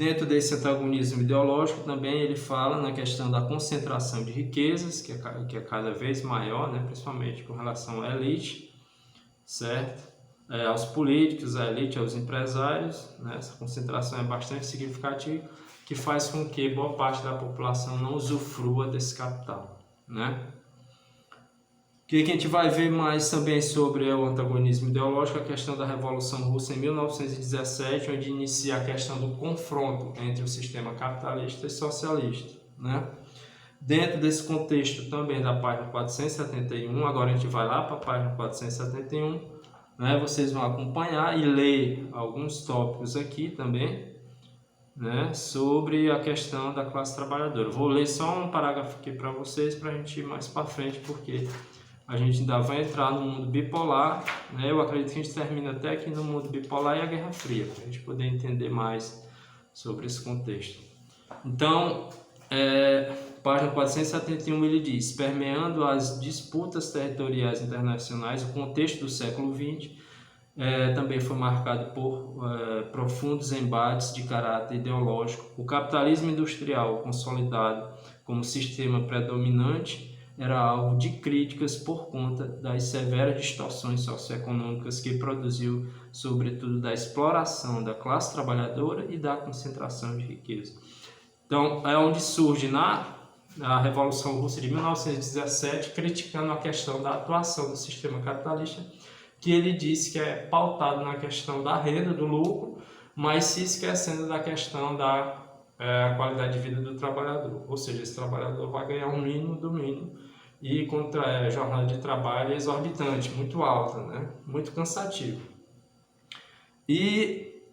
Dentro desse antagonismo ideológico também ele fala na questão da concentração de riquezas, que é cada vez maior, né, principalmente com relação à elite, certo? Aos políticos, à elite, aos empresários, né? Essa concentração é bastante significativa, que faz com que boa parte da população não usufrua desse capital, né? O que a gente vai ver mais também sobre o antagonismo ideológico, a questão da Revolução Russa em 1917, onde inicia a questão do confronto entre o sistema capitalista e socialista, né? Dentro desse contexto também da página 471, agora a gente vai lá para a página 471, né? Vocês vão acompanhar e ler alguns tópicos aqui também, né? Sobre a questão da classe trabalhadora. Vou ler só um parágrafo aqui para vocês, para a gente ir mais para frente, porque a gente ainda vai entrar no mundo bipolar, né? Eu acredito que a gente termina até aqui no mundo bipolar e a Guerra Fria, para a gente poder entender mais sobre esse contexto. Então, página 471 ele diz: permeando as disputas territoriais internacionais, o contexto do século XX também foi marcado por profundos embates de caráter ideológico. O capitalismo industrial consolidado como sistema predominante era alvo de críticas por conta das severas distorções socioeconômicas que produziu, sobretudo, da exploração da classe trabalhadora e da concentração de riqueza. Então, é onde surge na Revolução Russa de 1917, criticando a questão da atuação do sistema capitalista, que ele disse que é pautado na questão da renda, do lucro, mas se esquecendo da questão da qualidade de vida do trabalhador. Ou seja, esse trabalhador vai ganhar um mínimo do mínimo e contra jornada de trabalho exorbitante, muito alta, né? Muito cansativo. E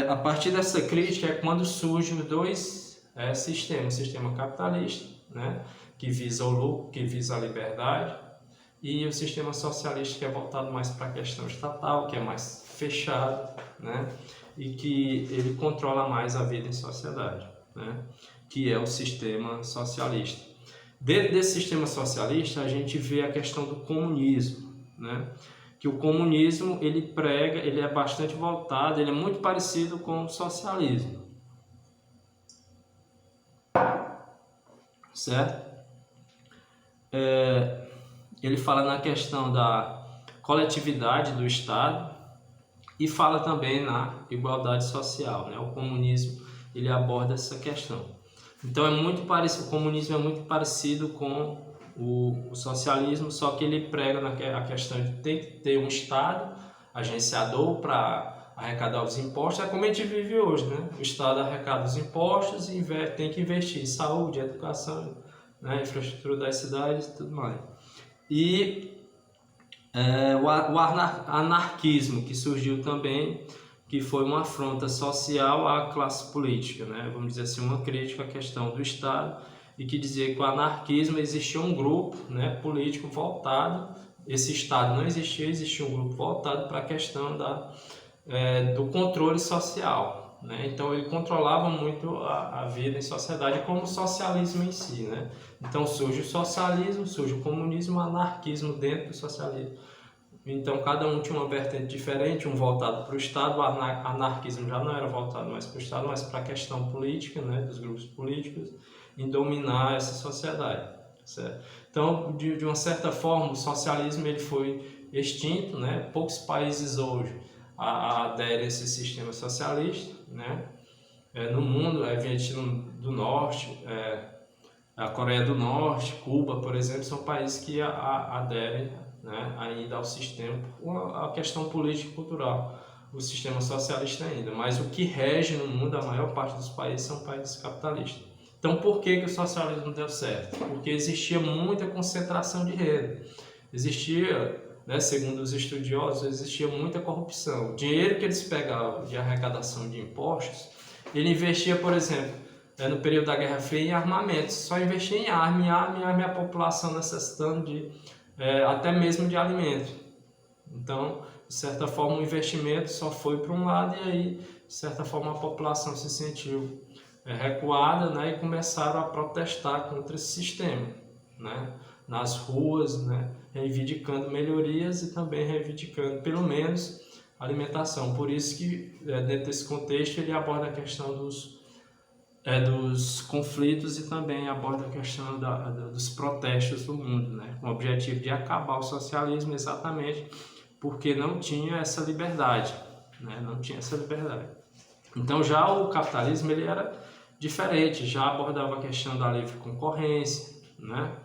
a partir dessa crítica é quando surgem os dois sistemas, o sistema capitalista, né? Que visa o lucro, que visa a liberdade, e o sistema socialista, que é voltado mais para a questão estatal, que é mais fechado, né? E que ele controla mais a vida em sociedade, né? Que é o sistema socialista. Dentro desse sistema socialista, a gente vê a questão do comunismo, né? Que o comunismo ele prega, ele é bastante voltado, ele é muito parecido com o socialismo, certo? Ele fala na questão da coletividade do Estado e fala também na igualdade social, né? O comunismo ele aborda essa questão. Então é muito parecido, o comunismo é muito parecido com o socialismo, só que ele prega a questão de ter que ter um Estado agenciador para arrecadar os impostos. É como a gente vive hoje, né? O Estado arrecada os impostos e tem que investir em saúde, educação, né? Infraestrutura das cidades e tudo mais. E o anarquismo, que surgiu também, que foi uma afronta social à classe política, né? Vamos dizer assim, uma crítica à questão do Estado, e que dizia que o anarquismo existia um grupo, né, político voltado, esse Estado não existia, existia um grupo voltado para a questão do controle social, né? Então ele controlava muito a vida em sociedade, como o socialismo em si, né? Então surge o socialismo, surge o comunismo, o anarquismo dentro do socialismo. Então cada um tinha uma vertente diferente, um voltado para o Estado. O anarquismo já não era voltado mais para o Estado, mas para a questão política, né, dos grupos políticos, em dominar essa sociedade, certo? Então, de uma certa forma, o socialismo ele foi extinto, né? Poucos países hoje aderem a esse sistema socialista, né? No mundo, Vietnã do Norte, a Coreia do Norte, Cuba, por exemplo, são países que aderem, né, ainda ao sistema, a questão política e cultural, o sistema socialista ainda. Mas o que rege no mundo, a maior parte dos países, são países capitalistas. Então, por que o socialismo deu certo? Porque existia muita concentração de renda. Existia, né, segundo os estudiosos, existia muita corrupção. O dinheiro que eles pegavam de arrecadação de impostos, ele investia, por exemplo, no período da Guerra Fria, em armamentos. Só investia em arma, a população necessitando até mesmo de alimento. Então, de certa forma, o investimento só foi para um lado e aí, de certa forma, a população se sentiu recuada, né, e começaram a protestar contra esse sistema, né, nas ruas, né, reivindicando melhorias e também reivindicando, pelo menos, alimentação. Por isso que, dentro desse contexto, ele aborda a questão dos dos conflitos e também aborda a questão dos protestos do mundo, né? Com o objetivo de acabar o socialismo exatamente porque não tinha essa liberdade, né? Não tinha essa liberdade. Então já o capitalismo ele era diferente, já abordava a questão da livre concorrência, né?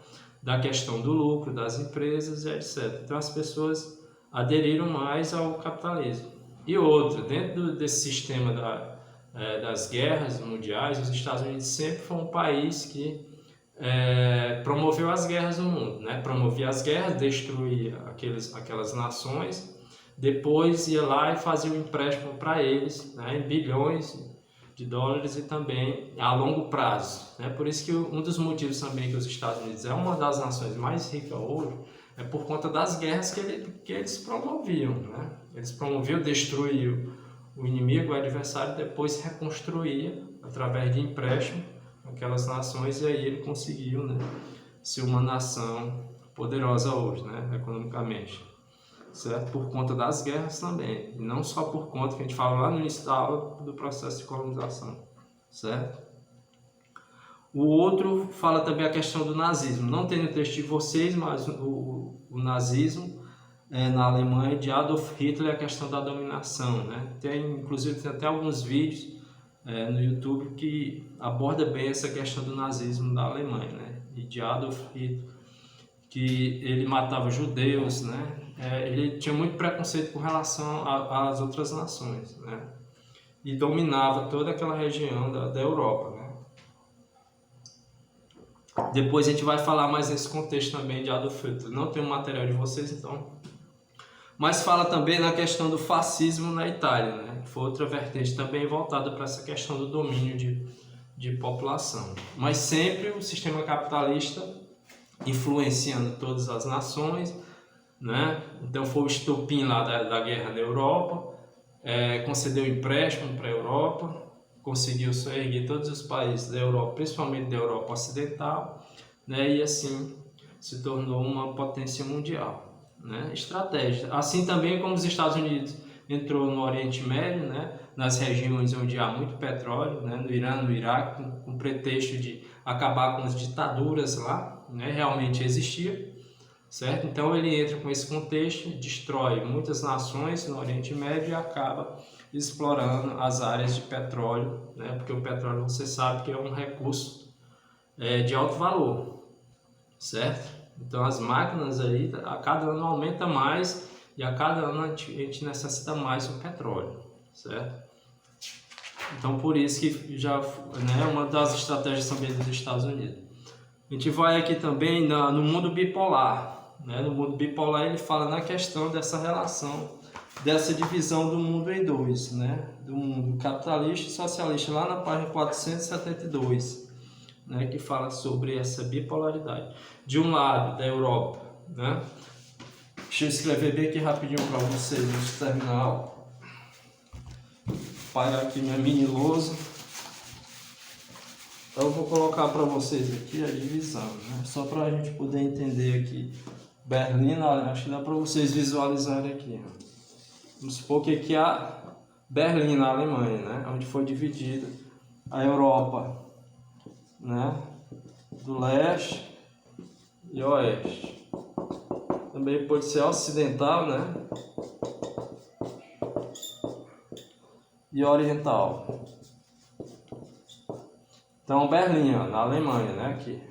Da questão do lucro das empresas e etc. Então as pessoas aderiram mais ao capitalismo. E outra, dentro desse sistema das guerras mundiais, os Estados Unidos sempre foi um país que promoveu as guerras no mundo, né? Promovia as guerras, destruía aquelas nações, depois ia lá e fazia um empréstimo para eles, né? Em bilhões de dólares e também a longo prazo, né? Por isso que um dos motivos também que os Estados Unidos é uma das nações mais ricas hoje é por conta das guerras que eles promoviam, né? Eles promoviam, destruíam o inimigo, o adversário, depois reconstruía através de empréstimo aquelas nações e aí ele conseguiu, né, ser uma nação poderosa hoje, né, economicamente, certo? Por conta das guerras também, e não só por conta que a gente fala lá no início da aula do processo de colonização, certo? O outro fala também a questão do nazismo. Não tem no texto de vocês, mas o nazismo na Alemanha de Adolf Hitler, a questão da dominação, né? Inclusive tem até alguns vídeos no YouTube que aborda bem essa questão do nazismo da Alemanha, né? E de Adolf Hitler, que ele matava judeus, né? Ele tinha muito preconceito com relação às outras nações, né? E dominava toda aquela região da Europa, né? Depois a gente vai falar mais nesse contexto também de Adolf Hitler. Não tem um material de vocês, então. Mas fala também na questão do fascismo na Itália, né? Que foi outra vertente também voltada para essa questão do domínio de população. Mas sempre o sistema capitalista influenciando todas as nações, né? Então foi o estopim lá da guerra na Europa, concedeu empréstimo para a Europa, conseguiu erguer todos os países da Europa, principalmente da Europa Ocidental, né? E assim se tornou uma potência mundial, né? Estratégia. Assim também como os Estados Unidos entrou no Oriente Médio, né? Nas regiões onde há muito petróleo, né? No Irã, no Iraque, com pretexto de acabar com as ditaduras lá, né? Realmente existia, certo? Então ele entra com esse contexto, destrói muitas nações no Oriente Médio e acaba explorando as áreas de petróleo, né? Porque o petróleo você sabe que é um recurso de alto valor, certo? Então as máquinas aí a cada ano aumenta mais e a cada ano a gente necessita mais do petróleo, certo? Então por isso que já, né, uma das estratégias também dos Estados Unidos. A gente vai aqui também no mundo bipolar, né? No mundo bipolar ele fala na questão dessa relação, dessa divisão do mundo em dois, né? Do mundo capitalista e socialista, lá na página 472, né? Que fala sobre essa bipolaridade. De um lado, da Europa, né? Deixa eu escrever bem aqui rapidinho para vocês antes de terminar a aula. Apagar aqui minha mini lousa. Então eu vou colocar para vocês aqui a divisão, né? Só para a gente poder entender aqui. Berlim, acho que dá para vocês visualizarem aqui. Vamos supor que aqui é Berlim, na Alemanha, né? Onde foi dividida a Europa, né? Do leste e oeste. Também pode ser ocidental, né? E oriental. Então Berlim, ó, na Alemanha, né? Aqui.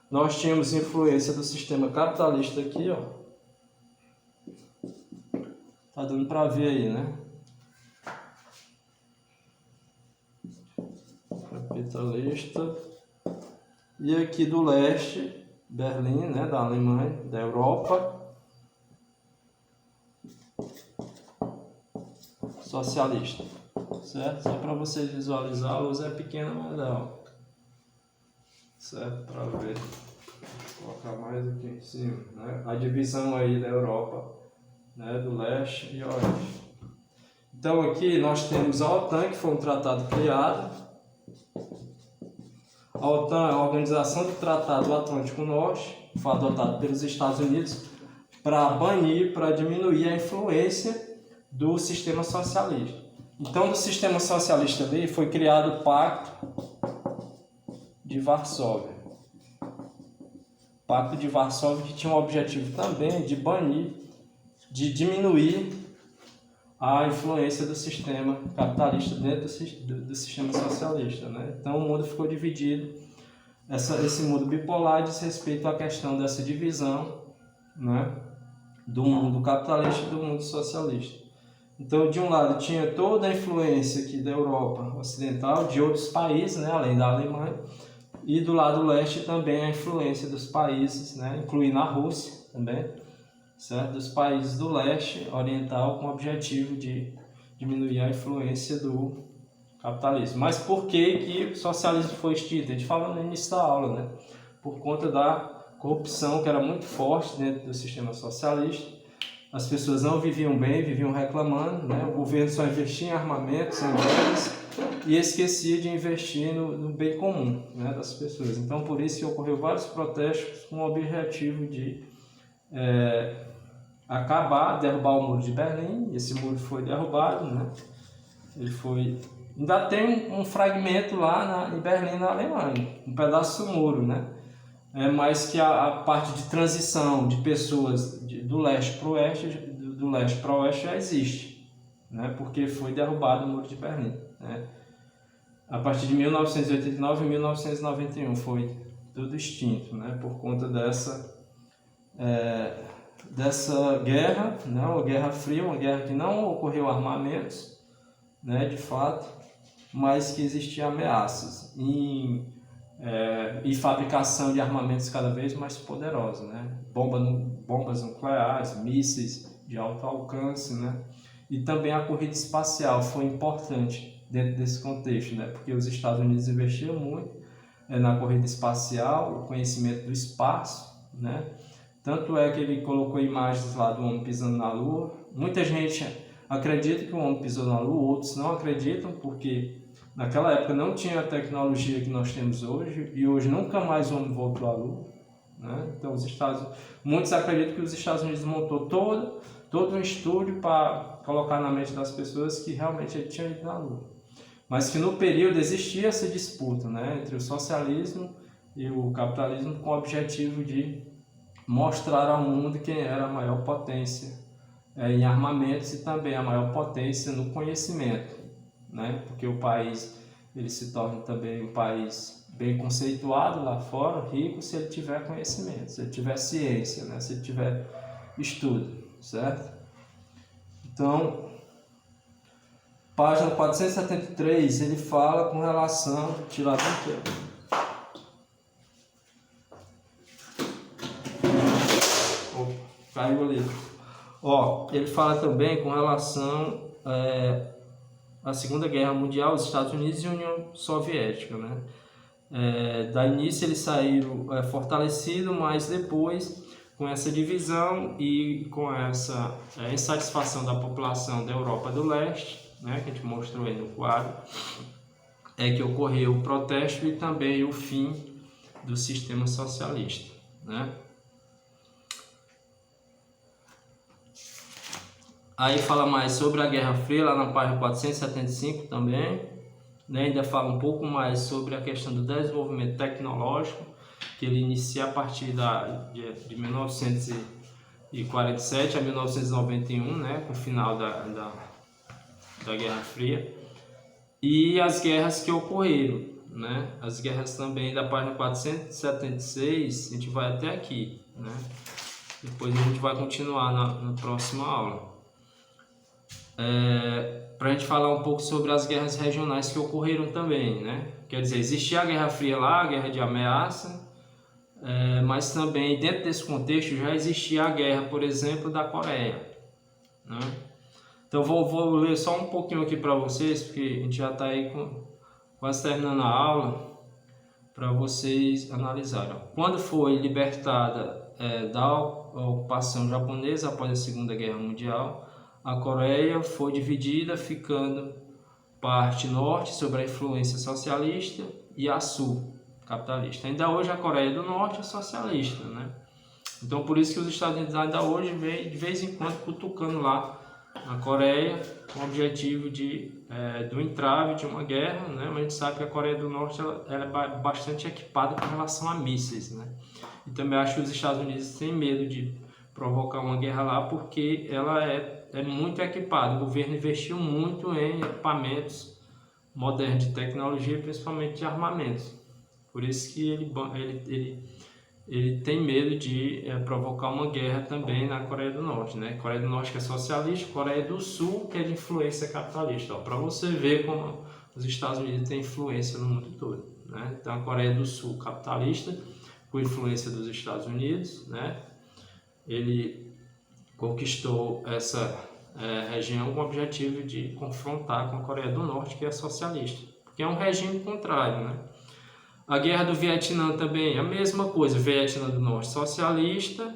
Nós tínhamos influência do sistema capitalista aqui, ó. Tá dando para ver aí, né? Capitalista. E aqui do leste, Berlim, né? Da Alemanha, da Europa. Socialista. Certo? Só para vocês visualizar, a luz é pequena, mas não. Certo? Para ver. Vou colocar mais aqui em cima, né? A divisão aí da Europa, né? Do leste e oeste. Então aqui nós temos a OTAN, que foi um tratado criado. A OTAN é a Organização do Tratado Atlântico Norte, foi adotado pelos Estados Unidos para banir, para diminuir a influência do sistema socialista. Então, do sistema socialista ali foi criado o Pacto de Varsóvia. Pacto de Varsóvia, que tinha o objetivo também de banir, de diminuir a influência do sistema capitalista dentro do sistema socialista, né? Então o mundo ficou dividido, esse mundo bipolar diz respeito à questão dessa divisão, né? Do mundo capitalista e do mundo socialista. Então, de um lado tinha toda a influência aqui da Europa Ocidental, de outros países, né? Além da Alemanha, e do lado leste também a influência dos países, né? Incluindo a Rússia também, certo? Dos países do leste oriental, com o objetivo de diminuir a influência do capitalismo. Mas por que o socialismo foi extinto? A gente fala no início da aula, né? Por conta da corrupção que era muito forte dentro do sistema socialista. As pessoas não viviam bem, viviam reclamando, né? O governo só investia em armamentos, em guerras, e esquecia de investir no bem comum, né, das pessoas. Então, por isso que ocorreu vários protestos com o objetivo de derrubar o muro de Berlim. Esse muro foi derrubado, né? Ele foi... Ainda tem um fragmento lá em Berlim, na Alemanha, um pedaço do muro, né? Mas que a parte de transição de pessoas do leste para o oeste, do leste para o oeste já existe, né? Porque foi derrubado o muro de Berlim, né? A partir de 1989 e 1991 foi tudo extinto, né? Por conta dessa guerra, né? Uma guerra fria, uma guerra que não ocorreu armamentos, né? De fato, mas que existiam ameaças e fabricação de armamentos cada vez mais poderosos, né? Bombas nucleares, mísseis de alto alcance, né? E também a corrida espacial foi importante dentro desse contexto, né? Porque os Estados Unidos investiam muito na corrida espacial, o conhecimento do espaço, né? Tanto é que ele colocou imagens lá do homem pisando na Lua. Muita gente acredita que o homem pisou na Lua, outros não acreditam, porque naquela época não tinha a tecnologia que nós temos hoje, e hoje nunca mais o homem voltou à Lua, né? Então muitos acreditam que os Estados Unidos montou todo um estúdio para colocar na mente das pessoas que realmente ele tinha ido na Lua. Mas que no período existia essa disputa, né, entre o socialismo e o capitalismo, com o objetivo de mostrar ao mundo quem era a maior potência em armamentos e também a maior potência no conhecimento, né? Porque o país ele se torna também um país bem conceituado lá fora, rico, se ele tiver conhecimento, se ele tiver ciência, né? Se ele tiver estudo, certo? Então, página 473, ele fala com relação... Tirar do tempo. Caiu ali. Ele fala também com relação à Segunda Guerra Mundial, os Estados Unidos e a União Soviética, né? Da início eles saíram fortalecidos, mas depois, com essa divisão e com essa insatisfação da população da Europa do Leste, né, que a gente mostrou aí no quadro, que ocorreu o protesto e também o fim do sistema socialista, né? Aí fala mais sobre a Guerra Fria, lá na página 475 também, né? Ainda fala um pouco mais sobre a questão do desenvolvimento tecnológico, que ele inicia a partir de 1947 a 1991, né? Com o final da Guerra Fria, e as guerras que ocorreram, né? As guerras também da página 476, a gente vai até aqui, né? Depois a gente vai continuar na próxima aula. Para a gente falar um pouco sobre as guerras regionais que ocorreram também, né? Quer dizer, existia a Guerra Fria lá, a guerra de ameaça, mas também dentro desse contexto já existia a guerra, por exemplo, da Coreia, né? Então vou ler só um pouquinho aqui para vocês, porque a gente já está aí quase terminando a aula, para vocês analisarem. Quando foi libertada da ocupação japonesa após a Segunda Guerra Mundial, a Coreia foi dividida, ficando parte norte sob a influência socialista e a sul capitalista. Ainda hoje a Coreia do Norte é socialista, né? Então por isso que os Estados Unidos ainda hoje vem de vez em quando cutucando lá na Coreia, com o objetivo do entrave de uma guerra, né? Mas a gente sabe que a Coreia do Norte ela é bastante equipada com relação a mísseis, né? E também acho que os Estados Unidos têm medo de provocar uma guerra lá porque ela é muito equipada. O governo investiu muito em equipamentos modernos de tecnologia, principalmente de armamentos. Por isso que ele tem medo de provocar uma guerra também na Coreia do Norte, né? Coreia do Norte que é socialista, Coreia do Sul que é de influência capitalista. Para você ver como os Estados Unidos têm influência no mundo todo, né? Então a Coreia do Sul capitalista, por influência dos Estados Unidos, né? Ele conquistou essa região com o objetivo de confrontar com a Coreia do Norte, que é socialista, porque é um regime contrário, né? A Guerra do Vietnã também é a mesma coisa, Vietnã do Norte socialista,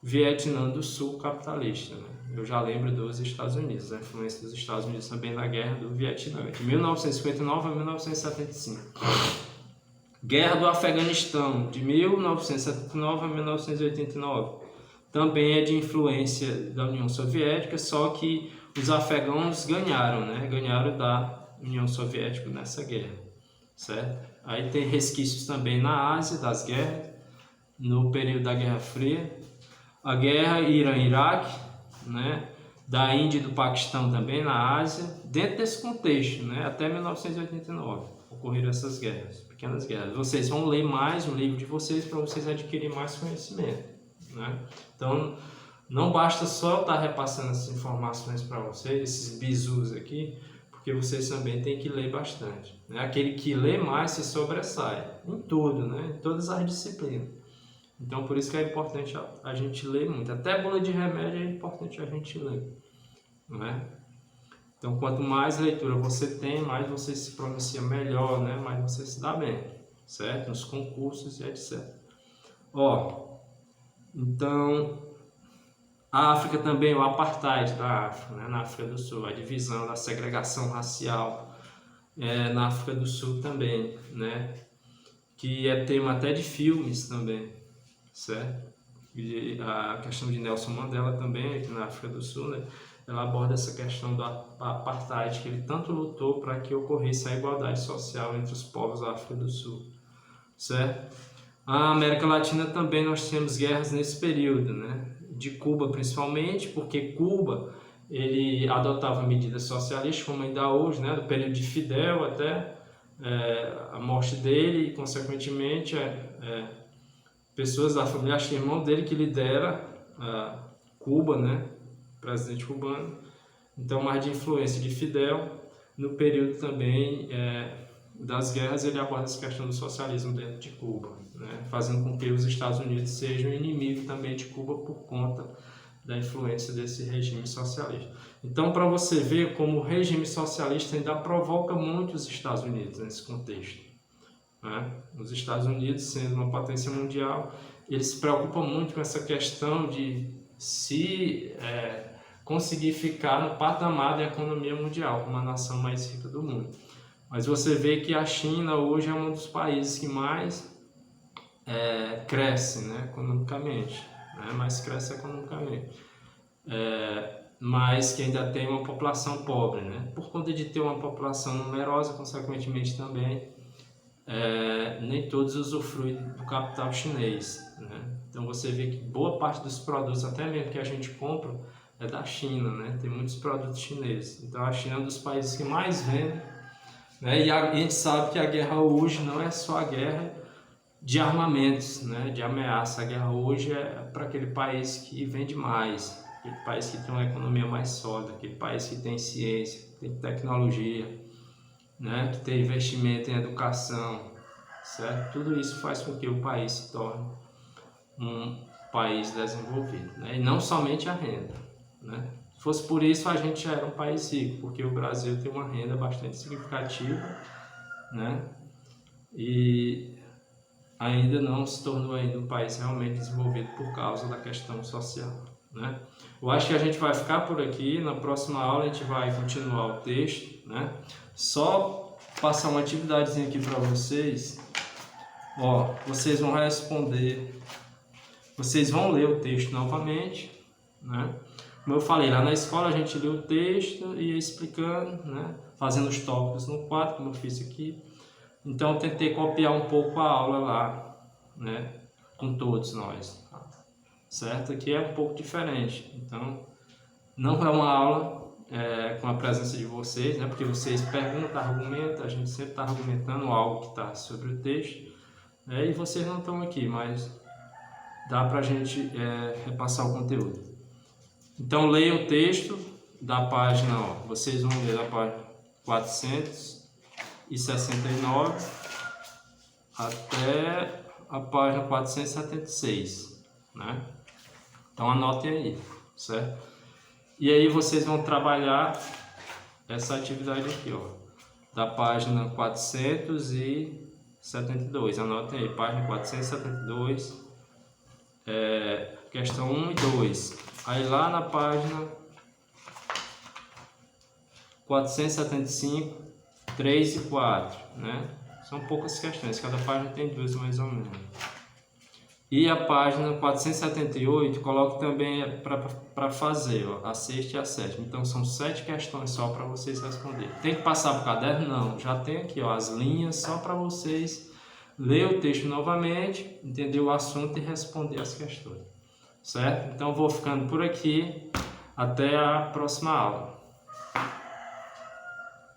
Vietnã do Sul capitalista, né? Eu já lembro dos Estados Unidos, a influência dos Estados Unidos também na Guerra do Vietnã, de 1959 a 1975. Guerra do Afeganistão, de 1979 a 1989. Também é de influência da União Soviética, só que os afegãos ganharam, né? Ganharam da União Soviética nessa guerra, certo? Aí tem resquícios também na Ásia, das guerras, no período da Guerra Fria. A guerra Irã-Iraque, né? Da Índia e do Paquistão também na Ásia. Dentro desse contexto, né? Até 1989 ocorreram essas guerras, pequenas guerras. Vocês vão ler mais no livro de vocês para vocês adquirirem mais conhecimento, né? Então, não basta só eu estar repassando essas informações para vocês, esses bizus aqui, porque vocês também têm que ler bastante, né? Aquele que lê mais se sobressai em tudo, né? Em todas as disciplinas. Então, por isso que é importante a gente ler muito. Até bula de remédio é importante a gente ler, né? Então, quanto mais leitura você tem, mais você se pronuncia melhor, né? Mais você se dá bem, certo? Nos concursos e etc. Então, a África também, o apartheid da África, né? Na África do Sul, a divisão, a segregação racial, na África do Sul também, né? Que é tema até de filmes também, certo? E a questão de Nelson Mandela também, aqui na África do Sul, né? Ela aborda essa questão do apartheid, que ele tanto lutou para que ocorresse a igualdade social entre os povos da África do Sul, certo? A América Latina também nós temos guerras nesse período, né? De Cuba principalmente, porque Cuba ele adotava medidas socialistas, como ainda hoje, né? Do período de Fidel até a morte dele e, consequentemente, pessoas da família, acho que irmão dele que lidera Cuba, né? Presidente cubano. Então, mais de influência de Fidel. No período também das guerras, ele aborda essa questão do socialismo dentro de Cuba, né? Fazendo com que os Estados Unidos sejam inimigo também de Cuba por conta da influência desse regime socialista. Então, para você ver como o regime socialista ainda provoca muito os Estados Unidos nesse contexto, né? Os Estados Unidos, sendo uma potência mundial, eles se preocupam muito com essa questão de se conseguir ficar no patamar da economia mundial, como a nação mais rica do mundo. Mas você vê que a China hoje é um dos países que mais cresce, né, economicamente, né, mais cresce economicamente, mas que ainda tem uma população pobre, né, por conta de ter uma população numerosa, consequentemente também nem todos usufruem do capital chinês, né? Então você vê que boa parte dos produtos, até mesmo que a gente compra, é da China, né? Tem muitos produtos chineses. Então a China é um dos países que mais vende, né? E a gente sabe que a guerra hoje não é só a guerra de armamentos, né? De ameaça. A guerra hoje é para aquele país que vende mais, aquele país que tem uma economia mais sólida, aquele país que tem ciência, que tem tecnologia, né? Que tem investimento em educação, certo? Tudo isso faz com que o país se torne um país desenvolvido, né? E não somente a renda, né? Se fosse por isso, a gente já era um país rico, porque o Brasil tem uma renda bastante significativa, né? E ainda não se tornou ainda um país realmente desenvolvido por causa da questão social, né? Eu acho que a gente vai ficar por aqui. Na próxima aula a gente vai continuar o texto, né? Só passar uma atividadezinha aqui para vocês. Vocês vão responder, vocês vão ler o texto novamente, né? Como eu falei, lá na escola a gente lia o texto e ia explicando, né? Fazendo os tópicos no quadro, como eu fiz aqui. Então eu tentei copiar um pouco a aula lá, né? Com todos nós, certo? Aqui é um pouco diferente, então não é uma aula com a presença de vocês, né? Porque vocês perguntam, argumentam, a gente sempre está argumentando algo que está sobre o texto, e vocês não estão aqui, mas dá para a gente repassar o conteúdo. Então leia o texto da página, ó, vocês vão ler da página 469 até a página 476, né? Então anotem aí, certo? E aí vocês vão trabalhar essa atividade aqui, ó, da página 472, anotem aí, página 472, questão 1 e 2. Aí lá na página 475, 3 e 4, né? São poucas questões, cada página tem 2 mais ou menos. E a página 478, coloque também para fazer, ó, a sexta e a sétima. Então são 7 questões só para vocês responderem. Tem que passar para o caderno? Não, já tem aqui, ó, as linhas só para vocês ler o texto novamente, entender o assunto e responder as questões. Certo? Então vou ficando por aqui. Até a próxima aula.